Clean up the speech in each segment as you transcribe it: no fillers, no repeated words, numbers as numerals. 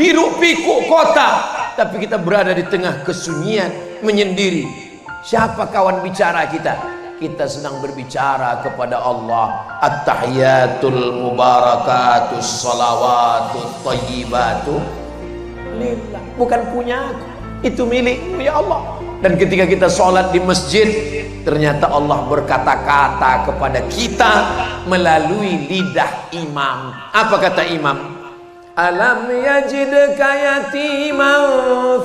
hiruk pikuk kota, tapi kita berada di tengah kesunyian, menyendiri. Siapa kawan bicara kita? Kita sedang berbicara kepada Allah. At-tahiyatul mubarakatus salawatut thayyibatu lillah. Bukan punya aku, itu milikmu ya Allah. Dan ketika kita sholat di masjid, ternyata Allah berkata-kata kepada kita melalui lidah imam. Apa kata imam? Alam yajidka yatiman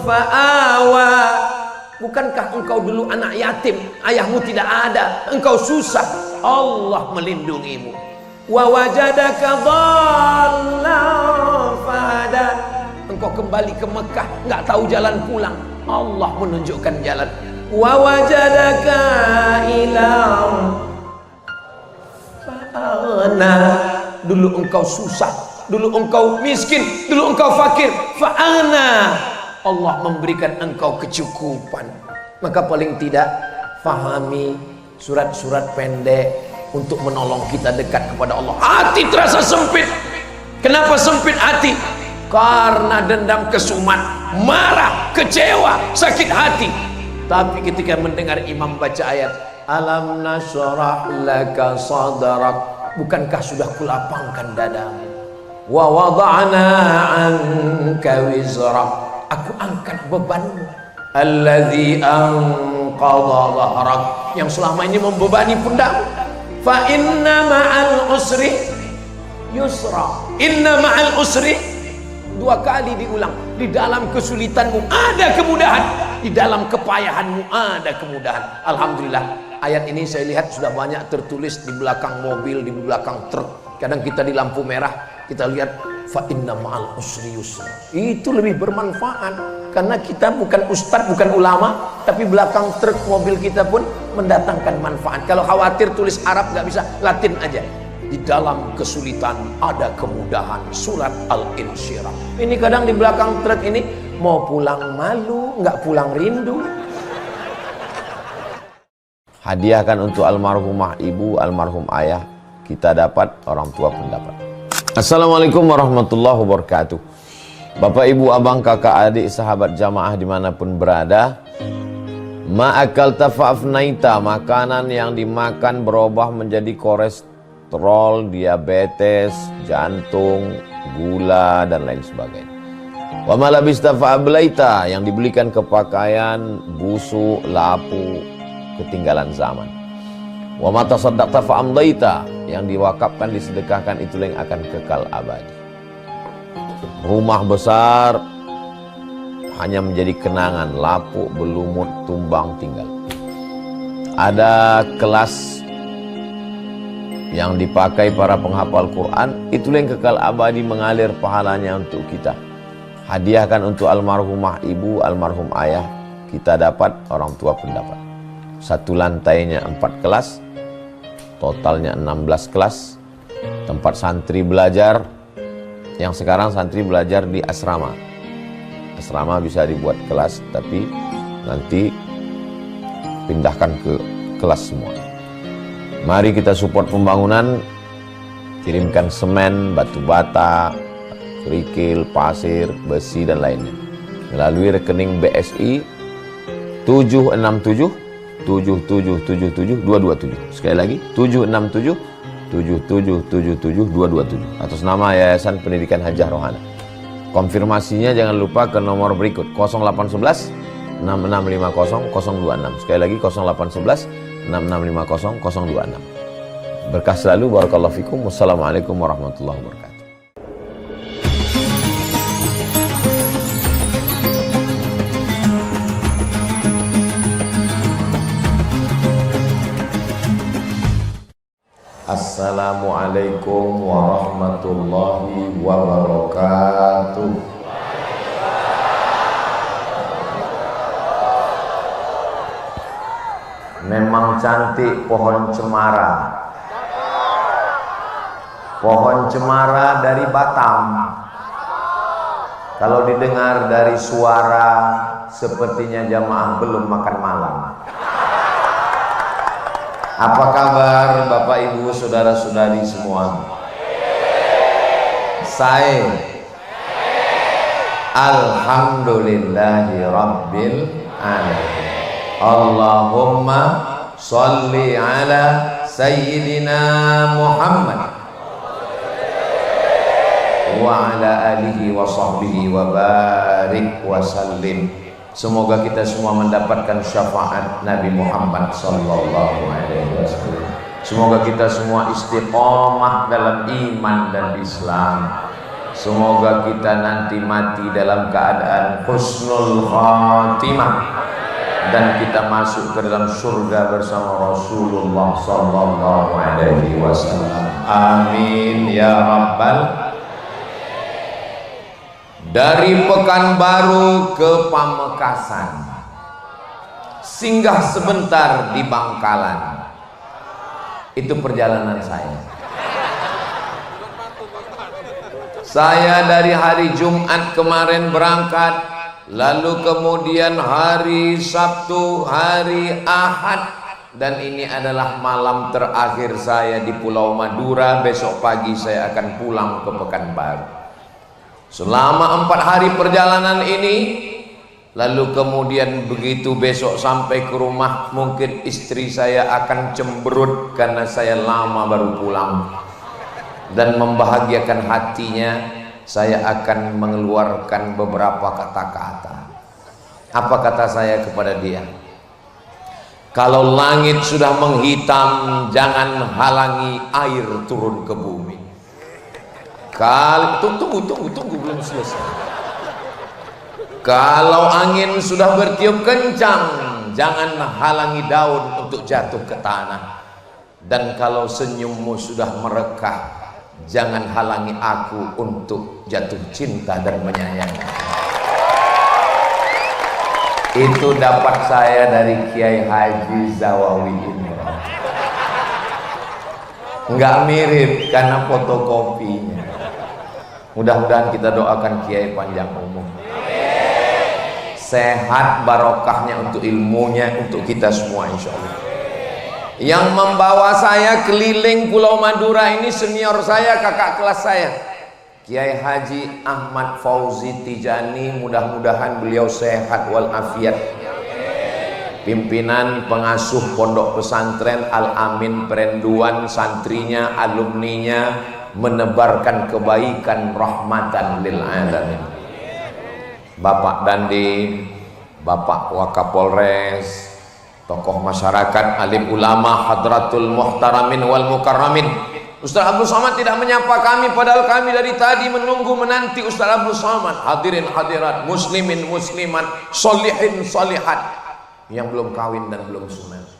fa'awa. Bukankah engkau dulu anak yatim, ayahmu tidak ada, engkau susah, Allah melindungimu. Wa wajadaka dhallan fahada. Engkau kembali ke Mekah, nggak tahu jalan pulang, Allah menunjukkan jalan. Wa wajadaka ilam fa'ana. Dulu engkau susah, dulu engkau miskin, dulu engkau fakir, fa'ana. Allah memberikan engkau kecukupan. Maka paling tidak fahami surat-surat pendek untuk menolong kita dekat kepada Allah. Hati terasa sempit. Kenapa sempit hati? Karena dendam, kesumat, marah, kecewa, sakit hati. Tapi ketika mendengar imam baca ayat alam nashrah laka sadrak, bukankah sudah kulapangkan dadamu? Wa wada'na anka wizrak, aku angkat bebanmu. Alladzi anqadha dhahrak, yang selama ini membebani pundakmu. Fa inna ma'al usri yusra. Inna ma'al usri, dua kali diulang. Di dalam kesulitanmu ada kemudahan, di dalam kepayahanmu ada kemudahan. Alhamdulillah, ayat ini saya lihat sudah banyak tertulis di belakang mobil, di belakang truk. Kadang kita di lampu merah, kita lihat fa inna ma'al usri yusra. Itu lebih bermanfaat karena kita bukan ustadz, bukan ulama, tapi belakang truk mobil kita pun mendatangkan manfaat. Kalau khawatir tulis Arab nggak bisa, Latin aja. Di dalam kesulitan ada kemudahan. Surat Al-Insyirah. Ini kadang di belakang truk ini mau pulang malu, nggak pulang rindu. Hadiahkan untuk almarhumah ibu, almarhum ayah. Kita dapat, orang tua pun dapat. Assalamualaikum warahmatullahi wabarakatuh. Bapak, ibu, abang, kakak, adik, sahabat jamaah dimanapun berada. Ma'akalta fa'afnaita, makanan yang dimakan berubah menjadi kolesterol, diabetes, jantung, gula, dan lain sebagainya. Wa malabista fa'ablaita, yang dibelikan ke pakaian, busuk, lapu, ketinggalan zaman. Wa mata saddaqta fa'amdaita, yang diwakafkan, disedekahkan, itulah yang akan kekal abadi. Rumah besar hanya menjadi kenangan, lapuk, berlumut, tumbang, tinggal. Ada kelas yang dipakai para penghafal Quran, itulah yang kekal abadi, mengalir pahalanya untuk kita. Hadiahkan untuk almarhumah ibu, almarhum ayah. Kita dapat, orang tua pun dapat. Satu lantainya 4 kelas, totalnya 16 kelas. Tempat santri belajar, yang sekarang santri belajar di asrama. Asrama bisa dibuat kelas, tapi nanti pindahkan ke kelas semua. Mari kita support pembangunan, kirimkan semen, batu bata, kerikil, pasir, besi, dan lainnya melalui rekening BSI 767 7777 227. Sekali lagi 767 7777 227 atas nama Yayasan Pendidikan Hajah Rohana. Konfirmasinya jangan lupa ke nomor berikut 0811 6650 026. Sekali lagi 0811 6650 026. Berkah selalu, barakallahu fikum. Wassalamualaikum warahmatullahi wabarakatuh. Assalamualaikum warahmatullahi wabarakatuh. Memang cantik pohon cemara. Pohon cemara dari Batam. Kalau didengar dari suara, sepertinya jamaah belum makan malam. Apa kabar Bapak Ibu saudara-saudari semua? Saya Alhamdulillahi Rabbil Alamin. Allahumma sholli ala Sayyidina Muhammad wa ala alihi wa sahbihi wa barik wa sallim. Semoga kita semua mendapatkan syafaat Nabi Muhammad sallallahu alaihi wasallam. Semoga kita semua istiqomah dalam iman dan Islam. Semoga kita nanti mati dalam keadaan husnul khatimah dan kita masuk ke dalam surga bersama Rasulullah sallallahu alaihi wasallam. Amin ya rabbal. Dari Pekanbaru ke Pamekasan, singgah sebentar di Bangkalan. Itu perjalanan saya. Saya dari hari Jumat kemarin berangkat, lalu kemudian hari Sabtu, hari Ahad, dan ini adalah malam terakhir saya di Pulau Madura. Besok pagi saya akan pulang ke Pekanbaru. Selama 4 hari perjalanan ini, lalu kemudian begitu besok sampai ke rumah, mungkin istri saya akan cemberut karena saya lama baru pulang, dan membahagiakan hatinya saya akan mengeluarkan beberapa kata-kata. Apa kata saya kepada dia? Kalau langit sudah menghitam, jangan halangi air turun ke bumi. Tunggu belum selesai. Kalau angin sudah bertiup kencang, jangan halangi daun untuk jatuh ke tanah. Dan kalau senyummu sudah merekah, jangan halangi aku untuk jatuh cinta dan menyayangi. Itu dapat saya dari Kiai Haji Zawawi Imran. Enggak mirip karena fotokopinya. Mudah-mudahan kita doakan Kiai panjang umur, sehat barokahnya untuk ilmunya, untuk kita semua insya Allah. Yang membawa saya keliling Pulau Madura ini senior saya, kakak kelas saya, Kiai Haji Ahmad Fauzi Tijani. Mudah-mudahan beliau sehat walafiat. Pimpinan pengasuh pondok pesantren Al-Amin Perenduan, santrinya, alumninya, menebarkan kebaikan rahmatan lil alamin. Bapak Dandim, Bapak Wakapolres, tokoh masyarakat, alim ulama, hadratul muhtaramin wal mukarramin. Ustaz Abdul Somad tidak menyapa kami, padahal kami dari tadi menunggu menanti Ustaz Abdul Somad. Hadirin hadirat, muslimin muslimat, solihin solihat, yang belum kawin dan belum sunat,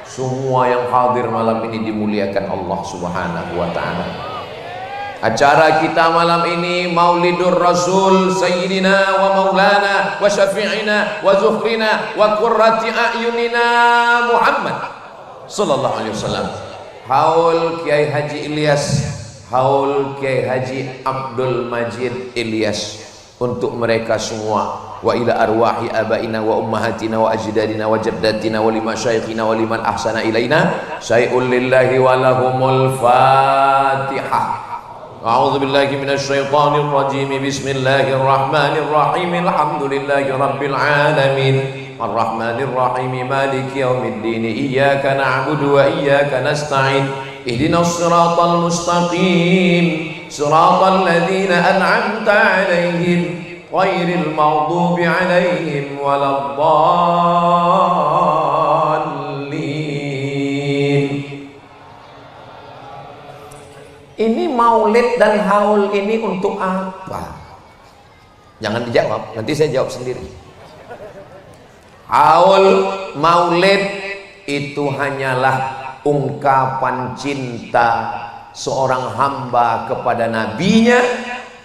semua yang hadir malam ini dimuliakan Allah Subhanahu wa ta'ala. Acara kita malam ini Maulidur Rasul Sayyidina wa Maulana wa Syafi'ina wa Zuhrina wa Qurrati A'yunina Muhammad sallallahu alaihi wasallam. Haul Kiai Haji Ilyas, haul Kiai Haji Abdul Majid Ilyas, untuk mereka semua. Wa ila arwahi abaina wa ummahatina wa ajdadina wa jaddatina wa lima syaikhina wa liman ahsana ilaina syai'un lillahi wa lahumul Fatihah. A'udzu billahi minasy syaithanir rajim. Bismillahirrahmanirrahim. Alhamdulillahi rabbil alamin. Arrahmanir rahim. Maliki yaumiddin. Iyyaka na'budu wa iyyaka nasta'in. Ihdinas siratal mustaqim. Siratal ladzina an'amta 'alaihim ghairil maghdubi 'alaihim waladdallin. Ini maulid dan haul ini untuk apa? Jangan dijawab, nanti saya jawab sendiri. Haul, maulid itu hanyalah ungkapan cinta seorang hamba kepada nabinya,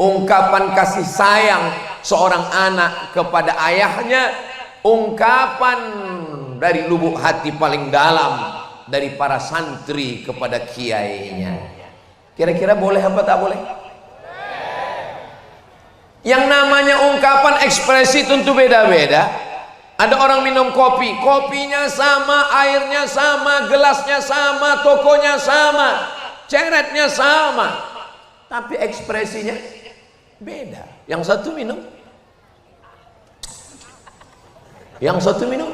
ungkapan kasih sayang seorang anak kepada ayahnya, ungkapan dari lubuk hati paling dalam dari para santri kepada kiainya. Kira-kira boleh apa tak boleh? Yang namanya ungkapan ekspresi tentu beda-beda. Ada orang minum kopi, kopinya sama, airnya sama, gelasnya sama, tokonya sama, ceretnya sama, tapi ekspresinya Beda. Yang satu minum. Yang satu minum.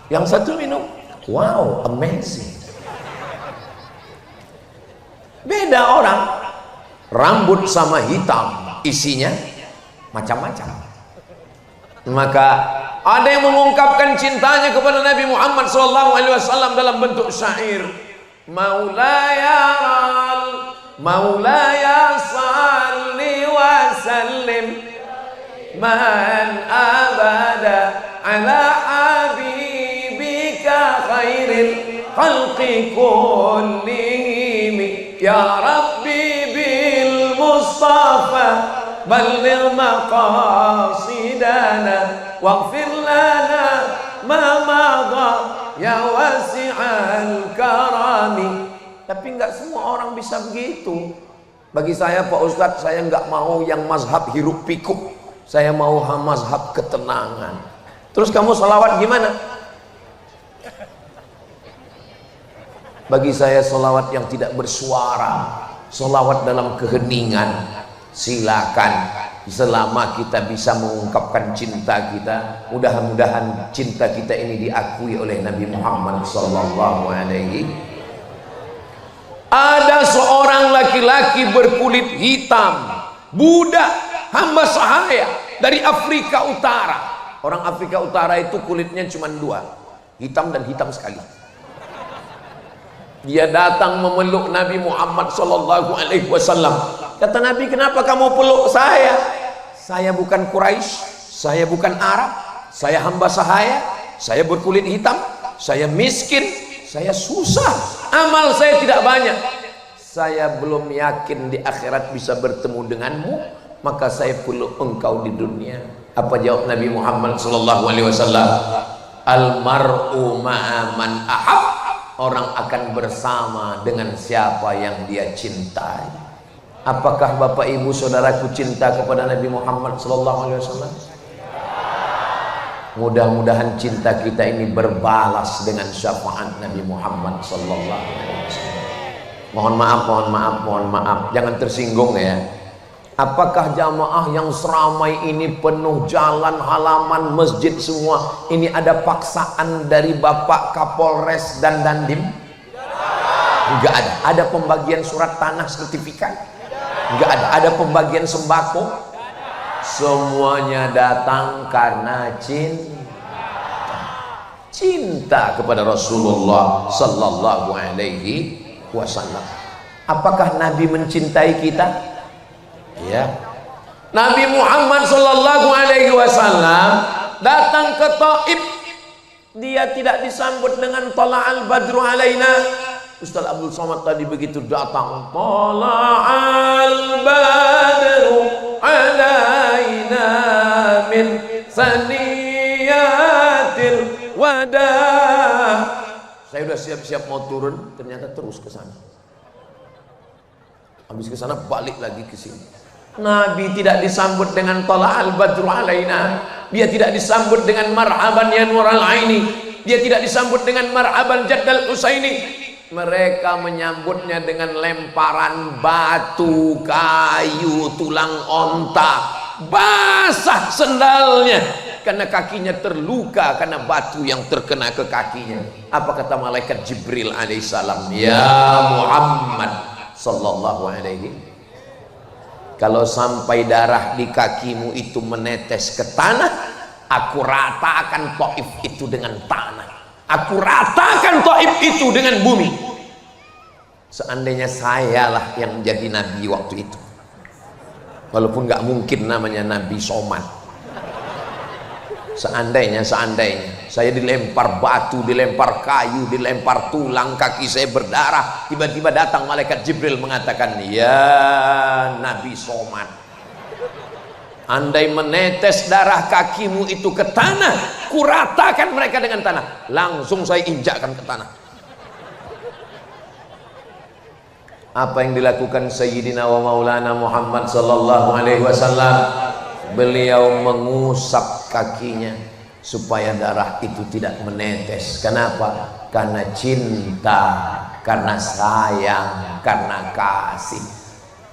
Yang satu minum. Wow, amazing. Beda orang. Rambut sama hitam, isinya macam-macam. Maka ada yang mengungkapkan cintanya kepada Nabi Muhammad SAW dalam bentuk syair. Maulaya salli wa sallim man abada ala habibika khairil khalqi kullihim ya Rabbi bil Mustafa balligh maqasidana waghfir lana ma madha ya wasi'al karami. Tapi enggak semua orang bisa begitu. Bagi saya Pak Ustadz, saya enggak mau yang mazhab hiruk pikuk. Saya mau mazhab ketenangan. Terus kamu salawat gimana? Bagi saya salawat yang tidak bersuara, salawat dalam keheningan. Silakan, selama kita bisa mengungkapkan cinta kita, mudah-mudahan cinta kita ini diakui oleh Nabi Muhammad sallallahu alaihi. Ada seorang laki-laki berkulit hitam, budak, hamba sahaya dari Afrika Utara. Orang Afrika Utara itu kulitnya cuma dua, hitam dan hitam sekali. Dia datang memeluk Nabi Muhammad sallallahu alaihi wasallam. Kata Nabi, kenapa kamu peluk saya? Saya bukan Quraisy, saya bukan Arab, saya hamba sahaya, saya berkulit hitam, saya miskin, saya susah, amal saya tidak banyak, saya belum yakin di akhirat bisa bertemu denganmu, maka saya peluk engkau di dunia. Apa jawab Nabi Muhammad sallallahu alaihi wasallam? Al mar'u ma'a man ahab. Orang akan bersama dengan siapa yang dia cintai. Apakah Bapak Ibu saudaraku cinta kepada Nabi Muhammad sallallahu alaihi wasallam? Mudah-mudahan cinta kita ini berbalas dengan syafaat Nabi Muhammad sallallahu alaihi wasallam. Mohon maaf, jangan tersinggung ya. Apakah jamaah yang seramai ini penuh jalan, halaman, masjid semua ini ada paksaan dari Bapak Kapolres dan Dandim? Enggak ada. Ada pembagian surat tanah sertifikat? Enggak ada. Ada pembagian sembako? Semuanya datang karena cinta kepada Rasulullah sallallahu alaihi wasallam. Apakah Nabi mencintai kita? Ya. Nabi Muhammad sallallahu alaihi wasallam datang ke Taif. Dia tidak disambut dengan tala'al badru alaina. Ustaz Abdul Somad tadi begitu datang, tala'al badru alaina min saniyatil wada. Saya sudah siap-siap mau turun, ternyata terus ke sana. Habis ke sana balik lagi ke sini. Nabi tidak disambut dengan tala'al badru alaina. Dia tidak disambut dengan marhaban ya nural aini. Dia tidak disambut dengan marhaban jaddal usaini. Mereka menyambutnya dengan lemparan batu, kayu, tulang onta. Basah sendalnya karena kakinya terluka karena batu yang terkena ke kakinya. Apa kata malaikat Jibril alaihissalam? Ya Muhammad sallallahu alaihi. Kalau sampai darah di kakimu itu menetes ke tanah, aku ratakan Taif itu dengan tanah. Aku ratakan Taif itu dengan bumi. Seandainya sayalah yang menjadi nabi waktu itu, walaupun nggak mungkin namanya Nabi Somad. Seandainya saya dilempar batu, dilempar kayu, dilempar tulang, kaki saya berdarah, tiba-tiba datang malaikat Jibril mengatakan, ya Nabi Somad, andai menetes darah kakimu itu ke tanah, kuratakan mereka dengan tanah. Langsung saya injakkan ke tanah. Apa yang dilakukan Sayyidina wa Maulana Muhammad sallallahu alaihi wasallam? Beliau mengusap kakinya supaya darah itu tidak menetes. Kenapa? Karena cinta, karena sayang, karena kasih.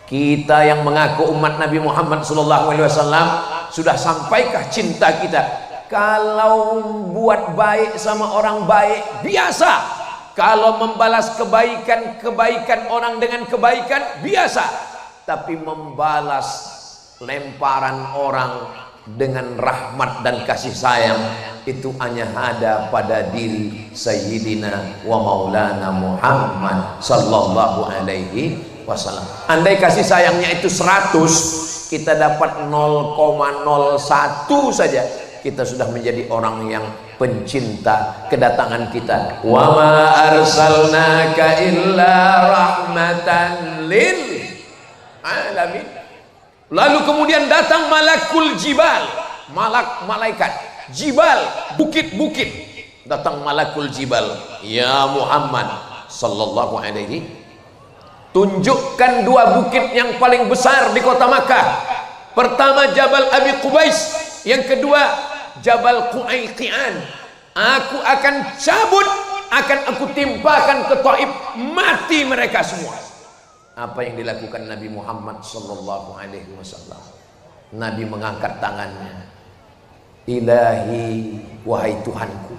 Kita yang mengaku umat Nabi Muhammad SAW, sudah sampaikah cinta kita? Kalau buat baik sama orang baik biasa, kalau membalas kebaikan orang dengan kebaikan biasa, tapi membalas lemparan orang dengan rahmat dan kasih sayang itu hanya ada pada diri Sayyidina wa Maulana Muhammad sallallahu alaihi wasallam. Andai kasih sayangnya itu 100, kita dapat 0,01 saja, kita sudah menjadi orang yang pencinta kedatangan kita. Wa ma arsalnaka illa rahmatan lil alamin. Lalu kemudian datang malakul jibal, malaikat jibal, bukit-bukit. Datang malakul jibal, ya Muhammad sallallahu alaihi, tunjukkan 2 bukit yang paling besar di kota Makkah. Pertama Jabal Abi Qubais, yang kedua Jabal Qu'aiqian. Aku akan cabut, akan aku timpakan ke Taif, mati mereka semua. Apa yang dilakukan Nabi Muhammad sallallahu alaihi wasallam? Nabi mengangkat tangannya. Ilahi, wahai Tuhanku,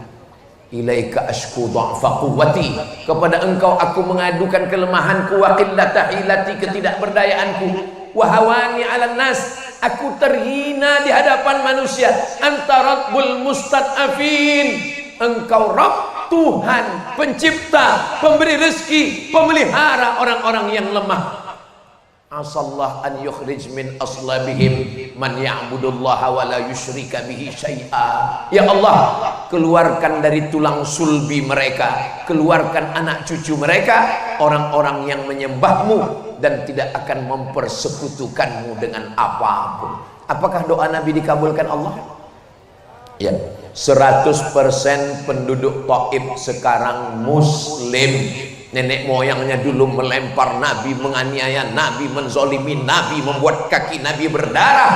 ilaika ashku dha'fa quwwati, kepada engkau aku mengadukan kelemahanku, wa qillata hilati, ketidakberdayaanku, wa hawani 'alan nas, aku terhina di hadapan manusia. Anta rabbul mustad'afin, engkau Rabb, Tuhan, pencipta, pemberi rezeki, pemelihara orang-orang yang lemah. Asallah an yukhrij min aslabihim man ya'budullaha wa la yusyrika bihi syai'a. Ya Allah, keluarkan dari tulang sulbi mereka, keluarkan anak cucu mereka, orang-orang yang menyembahmu dan tidak akan mempersekutukanmu dengan apapun. Apakah doa Nabi dikabulkan Allah? Ya, 100% penduduk Taif sekarang muslim. Nenek moyangnya dulu melempar Nabi, menganiaya Nabi, menzolimi Nabi, membuat kaki Nabi berdarah,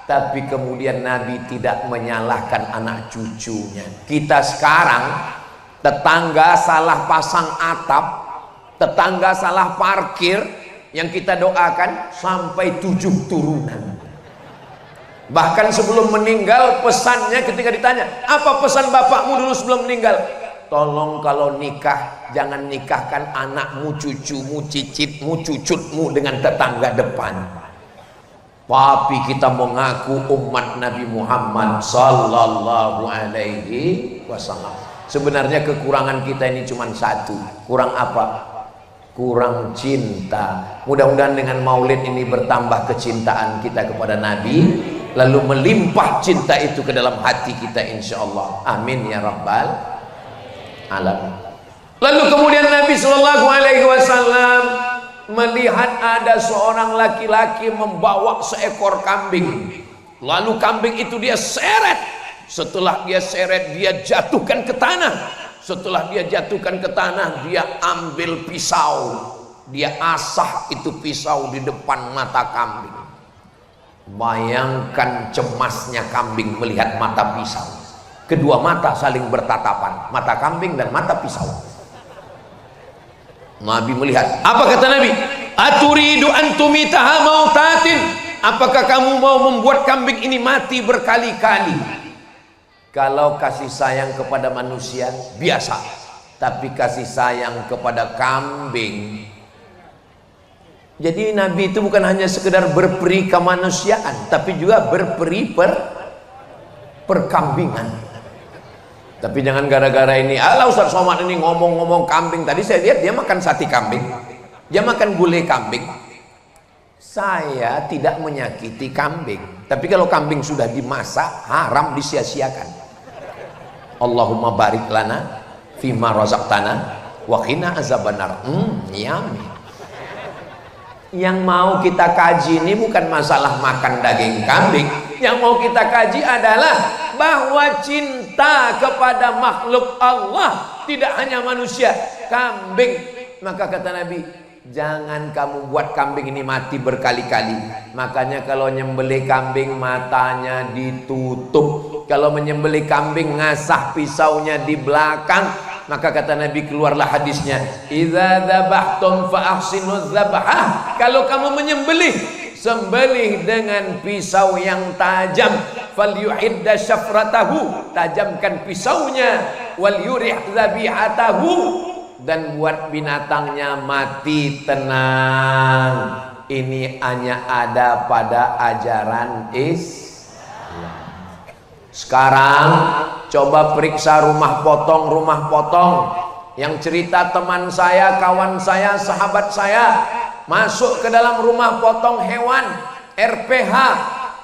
tapi kemudian Nabi tidak menyalahkan anak cucunya. Kita sekarang, tetangga salah pasang atap, tetangga salah parkir, yang kita doakan sampai 7 turunan. Bahkan sebelum meninggal, pesannya ketika ditanya, apa pesan bapakmu dulu sebelum meninggal? Tolong kalau nikah, jangan nikahkan anakmu, cucumu, cicitmu, cucutmu dengan tetangga depan. Tapi kita mengaku umat Nabi Muhammad sallallahu alaihi wasallam. Sebenarnya kekurangan kita ini cuma satu. Kurang apa? Kurang cinta. Mudah-mudahan dengan maulid ini bertambah kecintaan kita kepada Nabi, lalu melimpah cinta itu ke dalam hati kita insyaallah. Amin ya rabbal alamin. Lalu kemudian Nabi sallallahu alaihi wasallam melihat ada seorang laki-laki membawa seekor kambing. Lalu kambing itu dia seret. Setelah dia seret, dia jatuhkan ke tanah. Setelah dia jatuhkan ke tanah, dia ambil pisau. Dia asah itu pisau di depan mata kambing. Bayangkan cemasnya kambing melihat mata pisau. Kedua mata saling bertatapan, mata kambing dan mata pisau. Nabi melihat. Apa kata Nabi? Aturidu antumitaha mautatin. Apakah kamu mau membuat kambing ini mati berkali-kali? Kalau kasih sayang kepada manusia biasa, tapi kasih sayang kepada kambing. Jadi Nabi itu bukan hanya sekedar berperi kemanusiaan, tapi juga berperi perkambingan. Tapi jangan gara-gara ini, ala Ustaz Somad ini ngomong-ngomong kambing. Tadi saya lihat dia makan sate kambing, dia makan gulai kambing. Saya tidak menyakiti kambing, tapi kalau kambing sudah dimasak, haram disia-siakan. Allahumma barik lana fima razaqtana wa qina azabannar. Yummy. Yang mau kita kaji ini bukan masalah makan daging kambing. Yang mau kita kaji adalah bahwa cinta kepada makhluk Allah tidak hanya manusia, kambing. Maka kata Nabi, jangan kamu buat kambing ini mati berkali-kali. Makanya kalau nyembelih kambing matanya ditutup. Kalau menyembelih kambing ngasah pisaunya di belakang. Maka kata Nabi, keluarlah hadisnya, idza dzabhtum fa ahsinuz dzabhah. Kalau kamu menyembelih, sembelih dengan pisau yang tajam. Falyuhidda syafratahu, tajamkan pisaunya. Wal yurih dzabihatahu, dan buat binatangnya mati tenang. Ini hanya ada pada ajaran Islam. Sekarang coba periksa rumah potong yang cerita teman saya, kawan saya, sahabat saya masuk ke dalam rumah potong hewan RPH.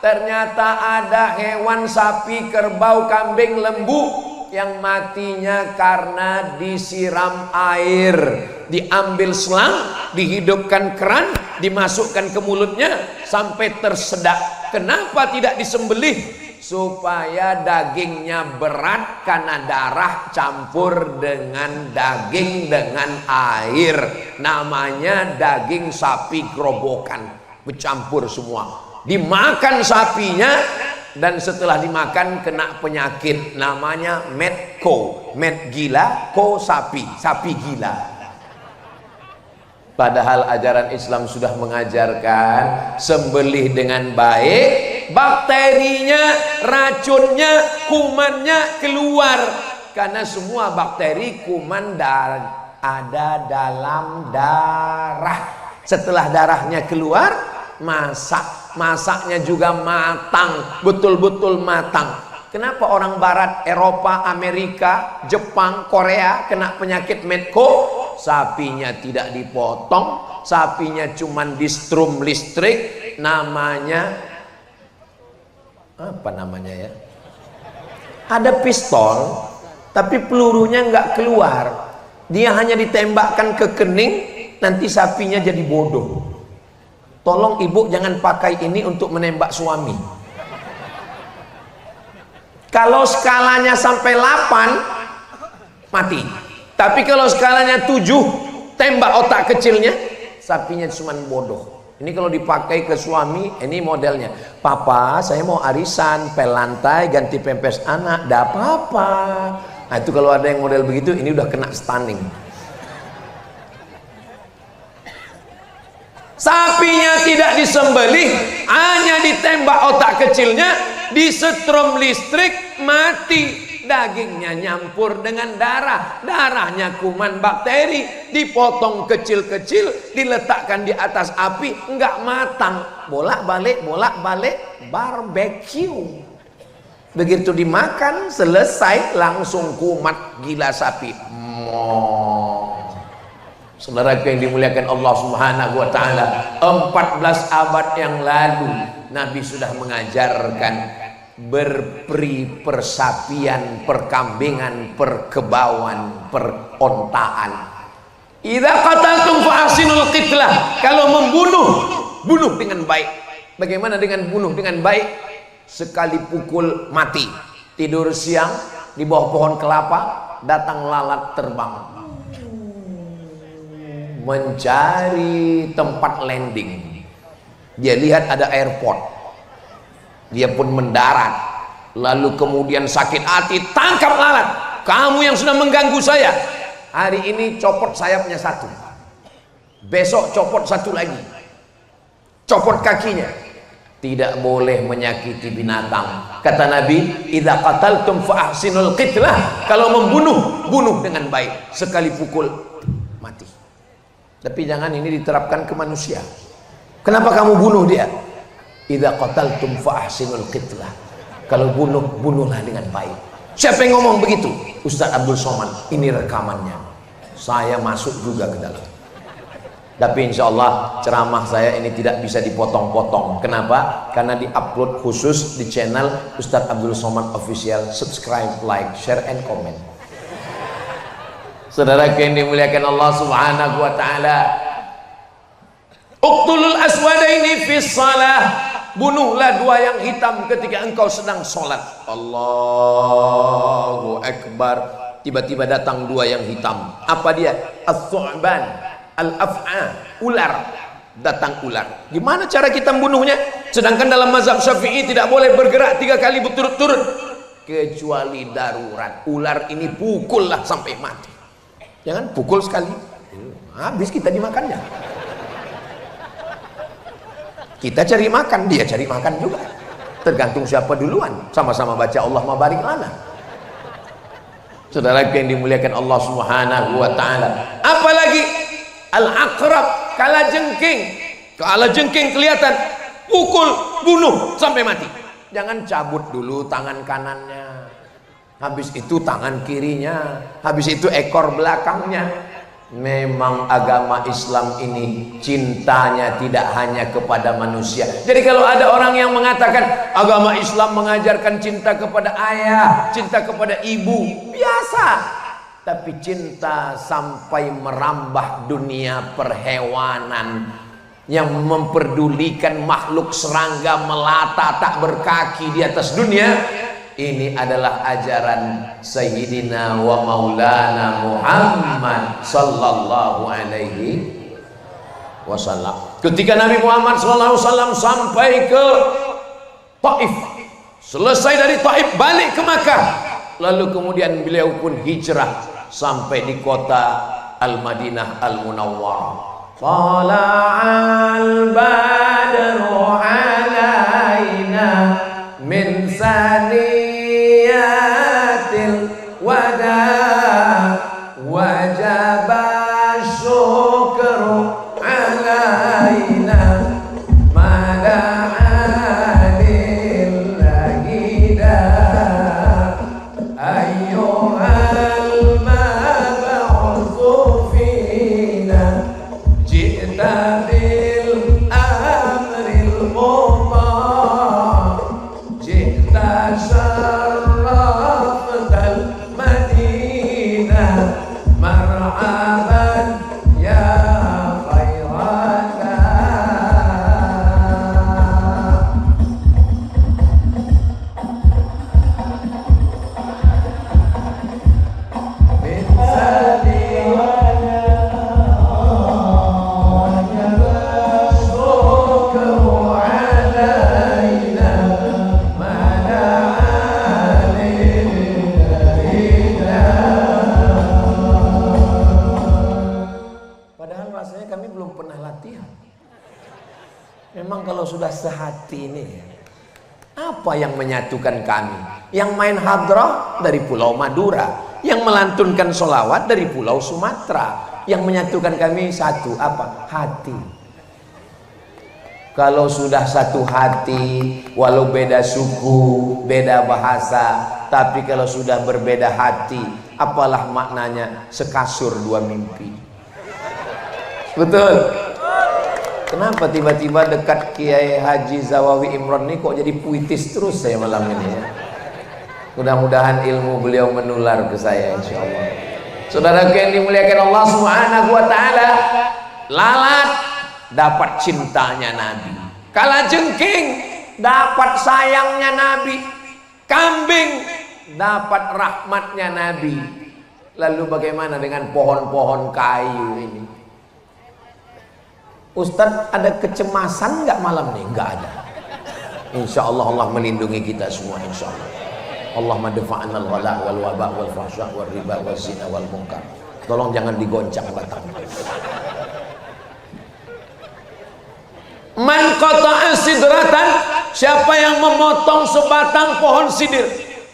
Ternyata ada hewan sapi, kerbau, kambing, lembu yang matinya karena disiram air. Diambil selang, dihidupkan keran, dimasukkan ke mulutnya sampai tersedak. Kenapa tidak disembelih? Supaya dagingnya berat karena darah campur dengan daging dengan air. Namanya daging sapi gerobokan, bercampur semua. Dimakan sapinya, dan setelah dimakan kena penyakit namanya medco, med gila, ko sapi, sapi gila. Padahal ajaran Islam sudah mengajarkan sembelih dengan baik, bakterinya, racunnya, kumannya keluar. Karena semua bakteri, kuman ada dalam darah. Setelah darahnya keluar, masaknya juga matang, betul-betul matang. Kenapa orang barat, Eropa, Amerika, Jepang, Korea kena penyakit medco? Sapinya tidak dipotong, sapinya cuman di strum listrik, namanya apa namanya ya? Ada pistol, tapi pelurunya nggak keluar. Dia hanya ditembakkan ke kening, nanti sapinya jadi bodoh. Tolong ibu jangan pakai ini untuk menembak suami. Kalau skalanya sampai 8, mati. Tapi kalau skalanya 7, tembak otak kecilnya, sapinya cuma bodoh. Ini kalau dipakai ke suami, ini modelnya. Papa, saya mau arisan, pel lantai, ganti pempes anak, dah apa-apa. Nah itu kalau ada yang model begitu, ini udah kena stunning. Sapinya tidak disembelih, hanya ditembak otak kecilnya, disetrum listrik, mati. Dagingnya nyampur dengan darah, darahnya kuman bakteri, dipotong kecil-kecil, diletakkan di atas api, enggak matang, bolak-balik barbecue. Begitu dimakan selesai, langsung kumat gila sapi. Saudaraku yang dimuliakan Allah Subhanahu wa taala, 14 abad yang lalu Nabi sudah mengajarkan berperi, persapian, perkambingan, perkebauan, perontaan. Idza qataltum fa ahsinul qitlah. Kalau membunuh, bunuh dengan baik. Bagaimana dengan bunuh dengan baik? Sekali pukul mati. Tidur siang di bawah pohon kelapa, datang lalat terbang mencari tempat landing. Dia lihat ada airport, dia pun mendarat, lalu kemudian sakit hati, tangkap lalat. Kamu yang sudah mengganggu saya, hari ini copot sayapnya satu, besok copot satu lagi, copot kakinya. Tidak boleh menyakiti binatang. Kata Nabi, idza qataltum fa ahsinul qitlah. Kalau membunuh, bunuh dengan baik. Sekali pukul mati. Tapi jangan ini diterapkan ke manusia. Kenapa kamu bunuh dia? Idza qataltum fa ahsinul qitlah. Kalau bunuh, bunuhlah dengan baik. Siapa yang ngomong begitu? Ustaz Abdul Somad. Ini rekamannya. Saya masuk juga ke dalam. Tapi insya Allah ceramah saya ini tidak bisa dipotong-potong. Kenapa? Karena diupload khusus di channel Ustaz Abdul Somad Official. Subscribe, like, share, and comment. Saudara yang dimuliakan Allah Subhanahu wa taala, uqtulul aswadaini fis shalah. Bunuhlah dua yang hitam ketika engkau sedang sholat. Allahu Akbar. Tiba-tiba datang dua yang hitam. Apa dia? As-su'ban, al-af'a, ular. Datang ular. Gimana cara kita membunuhnya? Sedangkan dalam mazhab Syafi'i tidak boleh bergerak 3 kali berturut-turut kecuali darurat. Ular ini pukullah sampai mati. Jangan pukul sekali, habis kita dimakannya. Kita cari makan, dia cari makan juga. Tergantung siapa duluan. Sama-sama baca Allahumma barik lana. Saudara yang dimuliakan Allah Subhanahu wa taala. Apalagi al-aqrab, kalajengking. Kalajengking kelihatan, pukul, bunuh sampai mati. Jangan cabut dulu tangan kanannya, habis itu tangan kirinya, habis itu ekor belakangnya. Memang agama Islam ini cintanya tidak hanya kepada manusia. Jadi kalau ada orang yang mengatakan agama Islam mengajarkan cinta kepada ayah, cinta kepada ibu, biasa. Tapi cinta sampai merambah dunia perhewanan, yang memperdulikan makhluk serangga melata tak berkaki di atas dunia, ini adalah ajaran Sayyidina wa Maulana Muhammad sallallahu alaihi wasallam. Ketika Nabi Muhammad sallallahu alaihi wasallam sampai ke Taif, selesai dari Taif balik ke Makkah, lalu kemudian beliau pun hijrah sampai di kota Al-Madinah Al-Munawwarah. Tala'al badru alaina min saniyatil wada wajaba syukru alaina mada'alillahi da ayyuhal mab'utsu fina ji'ta bil amril muta ji'ta syarraftal madinah marhaban ya khairana. Min padahal rasanya kami belum pernah latihan. Memang kalau sudah sehati ini, apa yang menyatukan kami? Yang main hadrah dari Pulau Madura, yang melantunkan sholawat dari Pulau Sumatera. Yang menyatukan kami satu, apa? Hati. Kalau sudah satu hati, walau beda suku, beda bahasa, tapi kalau sudah berbeda hati, apalah maknanya sekasur dua mimpi. Betul. Kenapa tiba-tiba dekat Kiai Haji Zawawi Imron ini kok jadi puitis terus saya malam ini ya? Mudah-mudahan ilmu beliau menular ke saya insyaallah. Saudara yang dimuliakan Allah Subhanahu wa taala, lalat dapat cintanya Nabi, kalajengking dapat sayangnya Nabi, kambing dapat rahmatnya Nabi. Lalu bagaimana dengan pohon-pohon kayu ini? Ustadz, ada kecemasan nggak malam nih? Nggak ada. Insya Allah Allah melindungi kita semua insya Allah. Allahumma dafa'na al-ghala wal waba wal fahsya wal riba wal zina wal munkar. Tolong jangan digoncang batang. Man qata'a sidratan, siapa yang memotong sebatang pohon sidir,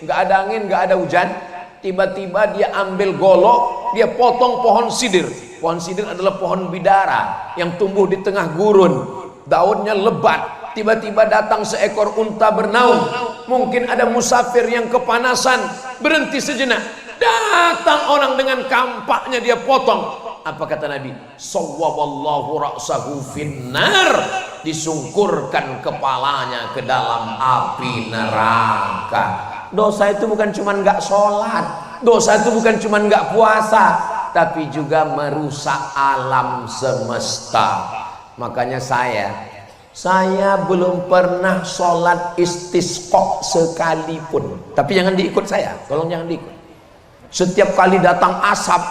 nggak ada angin, nggak ada hujan, tiba-tiba dia ambil golok, dia potong pohon sidir. Pohon sidir adalah pohon bidara yang tumbuh di tengah gurun, daunnya lebat. Tiba-tiba datang seekor unta bernaung, mungkin ada musafir yang kepanasan, berhenti sejenak, datang orang dengan kampaknya dia potong. Apa kata Nabi? Sawwaballahu ra'sahu finnar, disungkurkan kepalanya ke dalam api neraka. Dosa itu bukan cuma nggak sholat, dosa itu bukan cuma nggak puasa, tapi juga merusak alam semesta. Makanya saya belum pernah sholat istisqa sekalipun. Tapi jangan diikut saya, tolong jangan diikut. Setiap kali datang asap,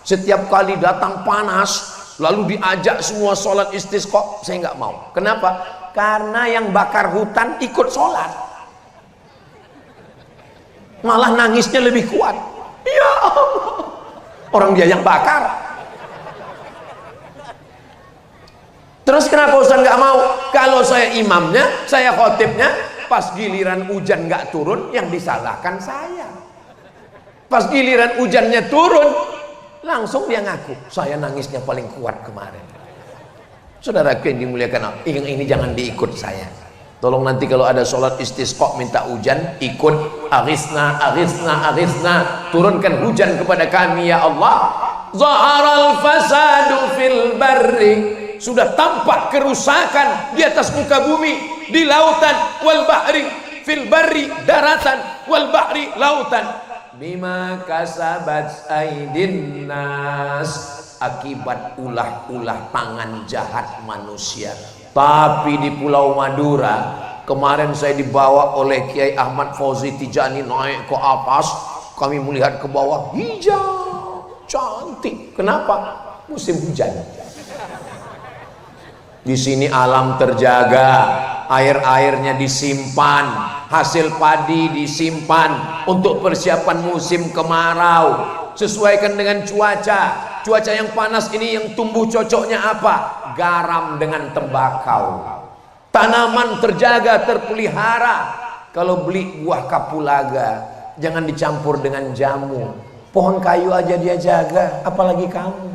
setiap kali datang panas, lalu diajak semua sholat istisqa, saya nggak mau. Kenapa? Karena yang bakar hutan ikut sholat, malah nangisnya lebih kuat. Ya Allah, Orang dia yang bakar. Terus kenapa Ustaz nggak mau? Kalau saya imamnya, saya khotibnya, pas giliran hujan nggak turun, yang disalahkan saya. Pas giliran hujannya turun, langsung dia ngaku, saya nangisnya paling kuat kemarin. Saudara yang dimuliakan Allah, yang ini jangan diikut saya. Tolong nanti kalau ada sholat istisqa minta hujan, ikut aghithna, aghithna, aghithna, turunkan hujan kepada kami ya Allah. Zaharal fasadu fil barri, sudah tampak kerusakan di atas muka bumi, di lautan, wal bahri, fil barri daratan, wal bahri lautan, bima kasabat aidin nas, akibat ulah-ulah tangan jahat manusia. Tapi di Pulau Madura kemarin saya dibawa oleh Kiai Ahmad Fauzi Tijani naik ke atas, kami melihat ke bawah, hijau cantik. Kenapa? Musim hujan. Di sini alam terjaga, air-airnya disimpan, hasil padi disimpan untuk persiapan musim kemarau. Sesuaikan dengan cuaca yang panas ini, yang tumbuh cocoknya apa? Garam dengan tembakau. Tanaman terjaga, terpelihara. Kalau beli buah kapulaga, jangan dicampur dengan jamu. Pohon kayu aja dia jaga, apalagi kamu.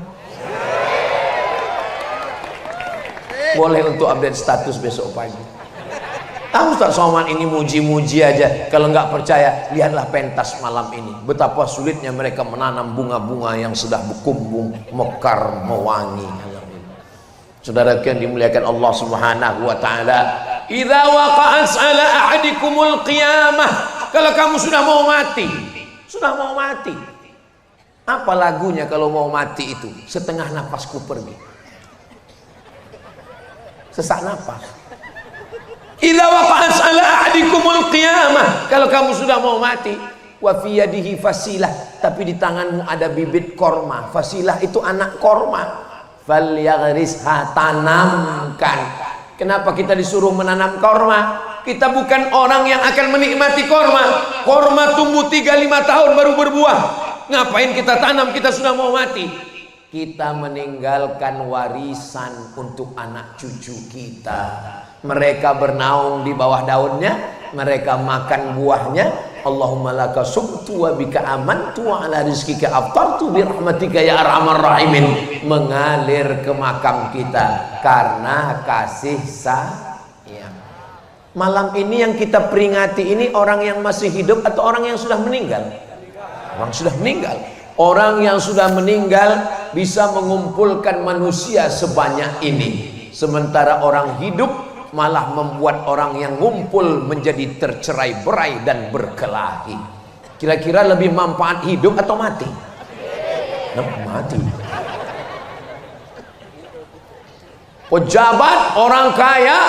Boleh untuk update status besok pagi. Ustaz Somad ini muji-muji aja. Kalau nggak percaya, lihatlah pentas malam ini. Betapa sulitnya mereka menanam bunga-bunga yang sudah berkumbung, mekar, mewangi. Saudara yang dimuliakan Allah Subhanahu wa taala, idza waqa'at 'ala ahadikumul qiyamah, kalau kamu sudah mau mati, apa lagunya kalau mau mati itu? Setengah napasku pergi, sesak napas. Idza waqa'at 'ala ahadikumul qiyamah, kalau kamu sudah mau mati, wa fi yadihi fasilah, tapi di tanganmu ada bibit korma. Fasilah itu anak korma. Falyaghrisha, tanamkan. Kenapa kita disuruh menanam korma? Kita bukan orang yang akan menikmati korma. Korma tumbuh 3-5 tahun baru berbuah. Ngapain kita tanam? Kita sudah mau mati. Kita meninggalkan warisan untuk anak cucu kita. Mereka bernaung di bawah daunnya, mereka makan buahnya. Allahumma laka sumtu wa bika amantu wa ala rizkika aftartu bi rahmatika ya arhamar rahimin, mengalir ke makam kita karena kasih sayang. Malam ini yang kita peringati ini orang yang masih hidup atau orang yang sudah meninggal? Orang sudah meninggal. Orang yang sudah meninggal bisa mengumpulkan manusia sebanyak ini, sementara orang hidup malah membuat orang yang ngumpul menjadi tercerai-berai dan berkelahi. Kira-kira lebih manfaat hidup atau mati? Mati. Pejabat, orang kaya,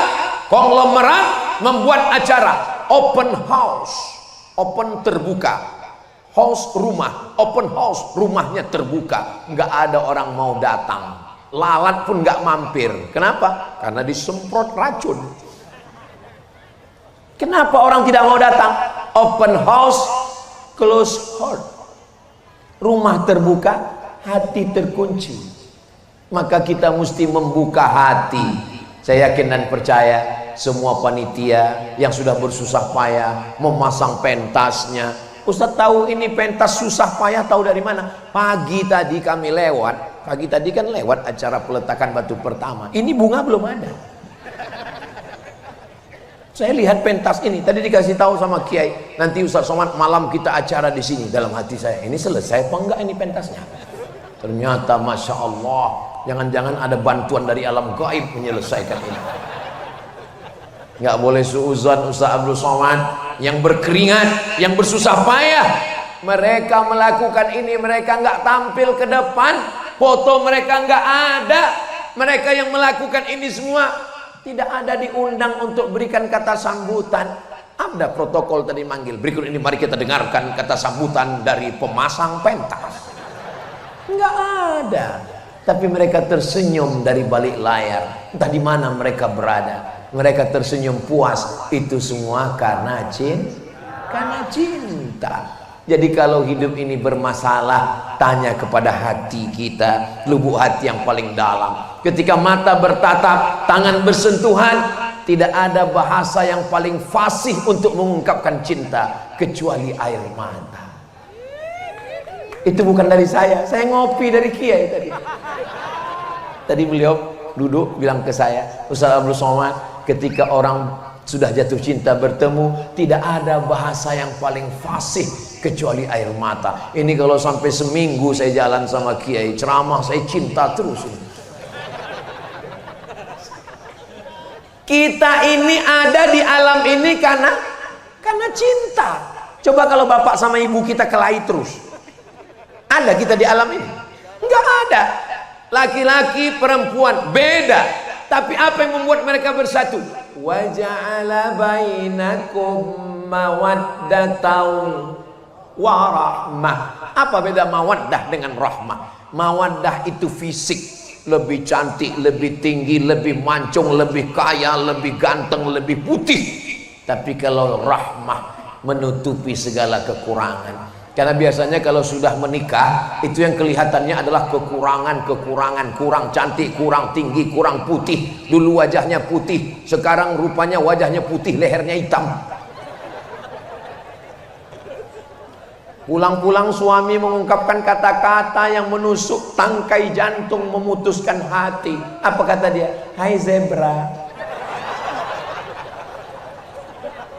konglomerat membuat acara open house, open terbuka, house rumah, open house, rumahnya terbuka, nggak ada orang mau datang. Lalat pun nggak mampir. Kenapa? Karena disemprot racun. Kenapa orang tidak mau datang? Open house, close heart. Rumah terbuka, hati terkunci. Maka kita mesti membuka hati. Saya yakin dan percaya semua panitia yang sudah bersusah payah memasang pentasnya. Ustaz tahu ini pentas susah payah, tahu dari mana? Pagi tadi kami lewat. Pagi tadi kan lewat acara peletakan batu pertama. Ini bunga belum ada. Saya lihat pentas ini. Tadi dikasih tahu sama Kiai, nanti Ustaz Somad malam kita acara di sini. Dalam hati saya, ini selesai apa enggak ini pentasnya? Ternyata Masya Allah, jangan-jangan ada bantuan dari alam gaib menyelesaikan ini. Nggak boleh suuzon Ustaz Abdul Somad yang berkeringat, yang bersusah payah. Mereka melakukan ini, mereka nggak tampil ke depan, foto mereka nggak ada. Mereka yang melakukan ini semua tidak ada diundang untuk berikan kata sambutan. Ada protokol tadi manggil. Berikut ini mari kita dengarkan kata sambutan dari pemasang pentas. Nggak ada. Tapi mereka tersenyum dari balik layar. Entah di mana mereka berada. Mereka tersenyum puas. Itu semua karena cinta. Jadi kalau hidup ini bermasalah, tanya kepada hati kita, lubuk hati yang paling dalam. Ketika mata bertatap, tangan bersentuhan, tidak ada bahasa yang paling fasih untuk mengungkapkan cinta kecuali air mata. Itu bukan dari saya ngopi dari Kiai tadi. Tadi beliau duduk bilang ke saya, Ustaz Abdul Somad, ketika orang sudah jatuh cinta bertemu, tidak ada bahasa yang paling fasih kecuali air mata. Ini kalau sampai seminggu saya jalan sama Kiai ceramah, saya cinta terus. Kita ini ada di alam ini karena cinta. Coba kalau bapak sama ibu kita kelahi terus, ada kita di alam ini? Enggak ada. Laki-laki perempuan beda, tapi apa yang membuat mereka bersatu? Wa ja'ala bainakum mawaddatan wa rahmah. Apa beda mawaddah dengan rahmah? Mawaddah itu fisik, lebih cantik, lebih tinggi, lebih mancung, lebih kaya, lebih ganteng, lebih putih. Tapi kalau rahmah menutupi segala kekurangan. Karena biasanya kalau sudah menikah, itu yang kelihatannya adalah kekurangan, kurang cantik, kurang tinggi, kurang putih. Dulu wajahnya putih, sekarang rupanya wajahnya putih, lehernya hitam. Pulang-pulang suami mengungkapkan kata-kata yang menusuk tangkai jantung, memutuskan hati. Apa kata dia? Hai zebra.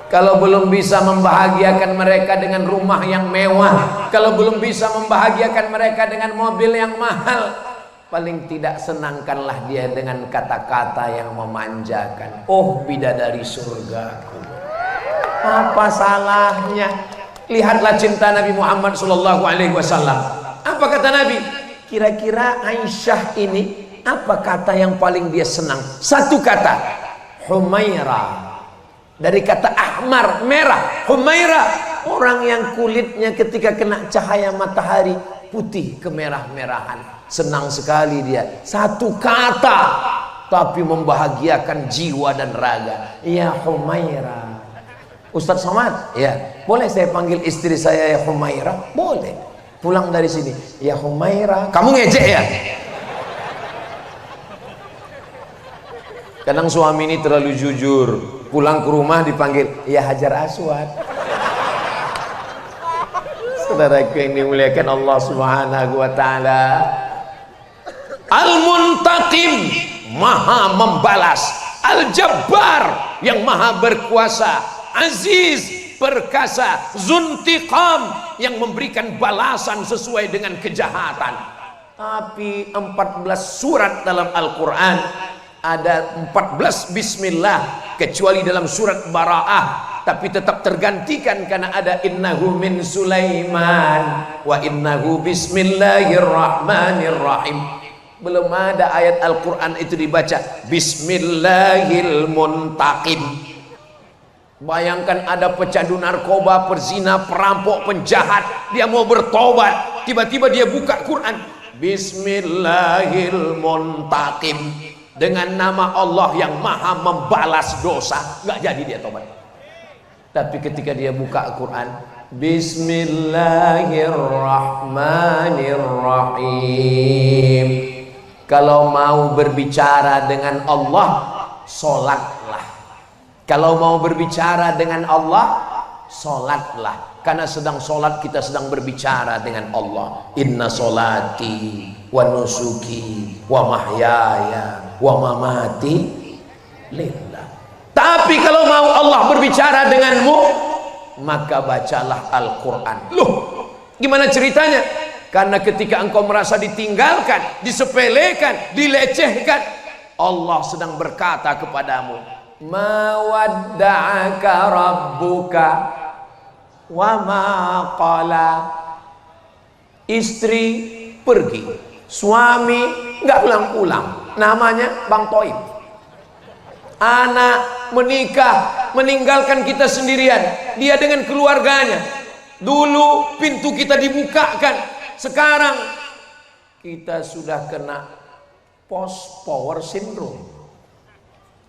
Kalau belum bisa membahagiakan mereka dengan rumah yang mewah, kalau belum bisa membahagiakan mereka dengan mobil yang mahal, paling tidak senangkanlah dia dengan kata-kata yang memanjakan. Oh bidadari surgaku, apa salahnya? Lihatlah cinta Nabi Muhammad SAW. Apa kata Nabi? Kira-kira Aisyah ini apa kata yang paling dia senang? Satu kata, Humairah. Dari kata ahmar, merah. Humairah, orang yang kulitnya ketika kena cahaya matahari putih kemerah-merahan. Senang sekali dia. Satu kata tapi membahagiakan jiwa dan raga. Ya Humairah. Ustaz Somad, ya boleh saya panggil istri saya ya Humairah? Boleh. Pulang dari sini, ya Humairah. Kamu ngejek ya? Kadang suami ini terlalu jujur. Pulang ke rumah dipanggil, ya Hajar Aswad. Saudaraku yang dimuliakan Allah Subhanahu wa taala. Al-Muntaqim, maha membalas. Al-Jabbar, yang maha berkuasa. Aziz, perkasa. Zuntiqam, yang memberikan balasan sesuai dengan kejahatan. Tapi 14 surat dalam Al-Quran ada 14 bismillah, kecuali dalam surat Bara'ah, tapi tetap tergantikan karena ada innahu min Sulaiman wa innahu bismillahirrahmanirrahim. Belum ada ayat Al-Quran itu dibaca Bismillahil Muntaqim. Bayangkan ada pecandu narkoba, perzina, perampok, penjahat, dia mau bertobat, tiba-tiba dia buka Quran Bismillahil Muntaqim, dengan nama Allah yang maha membalas dosa. Nggak jadi dia tobat. Tapi ketika dia buka Quran Bismillahirrahmanirrahim, kalau mau berbicara dengan Allah, sholatlah. Kalau mau berbicara dengan Allah, sholatlah. Karena sedang sholat kita sedang berbicara dengan Allah. Inna sholati wa nusuki wa mahyaya wa mamati lillah. Tapi kalau mau Allah berbicara denganmu, maka bacalah Al-Quran. Loh, gimana ceritanya? Karena ketika engkau merasa ditinggalkan, disepelekan, dilecehkan, Allah sedang berkata kepadamu, ma wadda'aka rabbuka wa ma qala. Istri pergi, suami nggak pulang-pulang, namanya Bang Toib. Anak menikah, meninggalkan kita sendirian, dia dengan keluarganya. Dulu pintu kita dibukakan, sekarang kita sudah kena post power syndrome.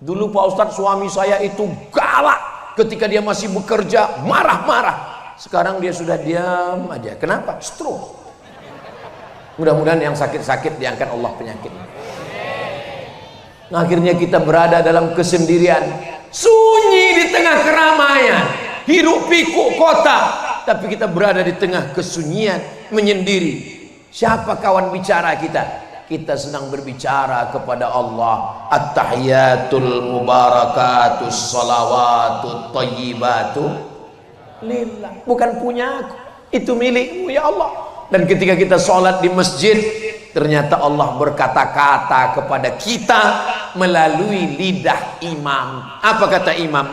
Dulu Pak Ustadz, suami saya itu galak ketika dia masih bekerja, marah-marah. Sekarang dia sudah diam aja. Kenapa? Stroke. Mudah-mudahan yang sakit-sakit diangkat Allah penyakit. Nah, akhirnya kita berada dalam kesendirian, sunyi di tengah keramaian, hiruk pikuk kota, tapi kita berada di tengah kesunyian, menyendiri. Siapa kawan bicara kita? Kita sedang berbicara kepada Allah. At-tahiyatul mubarakatus salawatut thayyibatu lillah. Bukan punya aku, itu milikmu ya Allah. Dan ketika kita sholat di masjid, ternyata Allah berkata-kata kepada kita melalui lidah imam. Apa kata imam?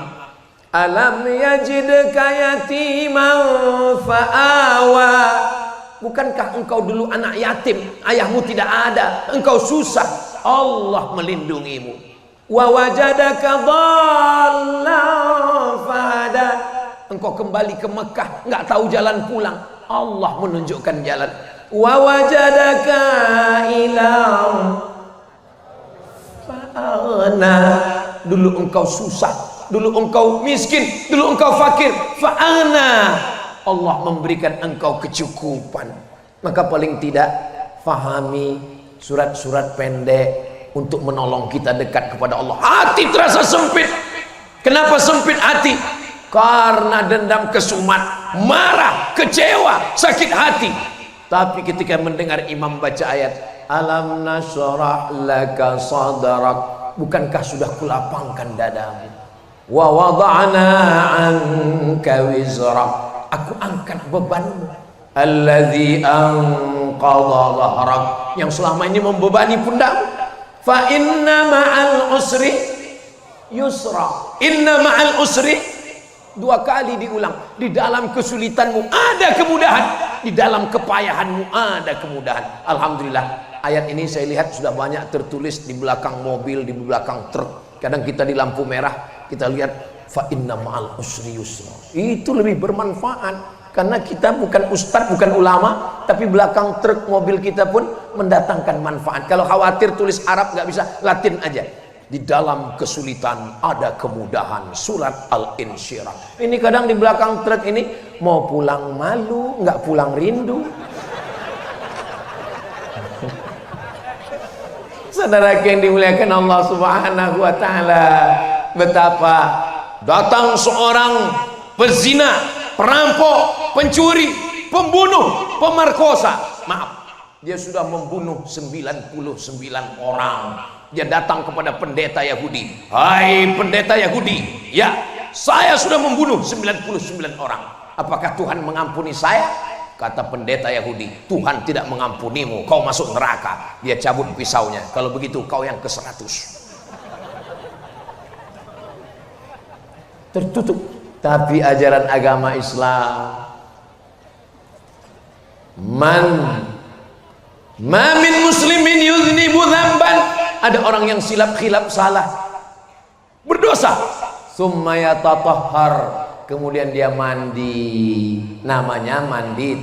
Alam yajidka yatiman fa'awa. Bukankah engkau dulu anak yatim, ayahmu tidak ada, engkau susah, Allah melindungimu. Wa wajadaka dhallan fahada. Engkau kembali ke Mekah, nggak tahu jalan pulang, Allah menunjukkan jalan. Wa wajadaka ilam fa'ana. Dulu engkau susah, dulu engkau miskin, dulu engkau fakir, fa'ana. Allah memberikan engkau kecukupan. Maka paling tidak fahami surat-surat pendek untuk menolong kita dekat kepada Allah. Hati terasa sempit. Kenapa sempit hati? Karena dendam, kesumat, marah, kecewa, sakit hati. Tapi ketika mendengar imam baca ayat alam nashrah laka sadrak, bukankah sudah kulapangkan dadamu? Wa wada'na anka wizrak, aku angkat bebanmu. Alladzi anqadha dhahrak, yang selama ini membebani pundakmu. Fa inna ma'al usri yusra. Inna ma'al usri, dua kali diulang. Di dalam kesulitanmu ada kemudahan, di dalam kepayahanmu ada kemudahan. Alhamdulillah, ayat ini saya lihat sudah banyak tertulis di belakang mobil, di belakang truk. Kadang kita di lampu merah, kita lihat fa inna ma'al usri yusra. Itu lebih bermanfaat karena kita bukan ustadz, bukan ulama, tapi belakang truk mobil kita pun mendatangkan manfaat. Kalau khawatir tulis Arab nggak bisa, Latin aja. Di dalam kesulitan ada kemudahan. Surat Al-Insyirah. Ini kadang di belakang truk ini mau pulang malu, nggak pulang rindu. Saudara yang dimuliakan Allah Subhanahu wa taala, betapa datang seorang pezina, perampok, pencuri, pembunuh, pemerkosa. Maaf, dia sudah membunuh 99 orang. Dia datang kepada pendeta Yahudi. Hai pendeta Yahudi, ya, saya sudah membunuh 99 orang. Apakah Tuhan mengampuni saya? Kata pendeta Yahudi, Tuhan tidak mengampunimu, kau masuk neraka. Dia cabut pisaunya. Kalau begitu kau yang ke-100. Tertutup. Tapi ajaran agama Islam, ma min muslimin yuznibu dzamban, ada orang yang khilaf salah, berdosa, summa yatatahhar, kemudian dia mandi, namanya mandi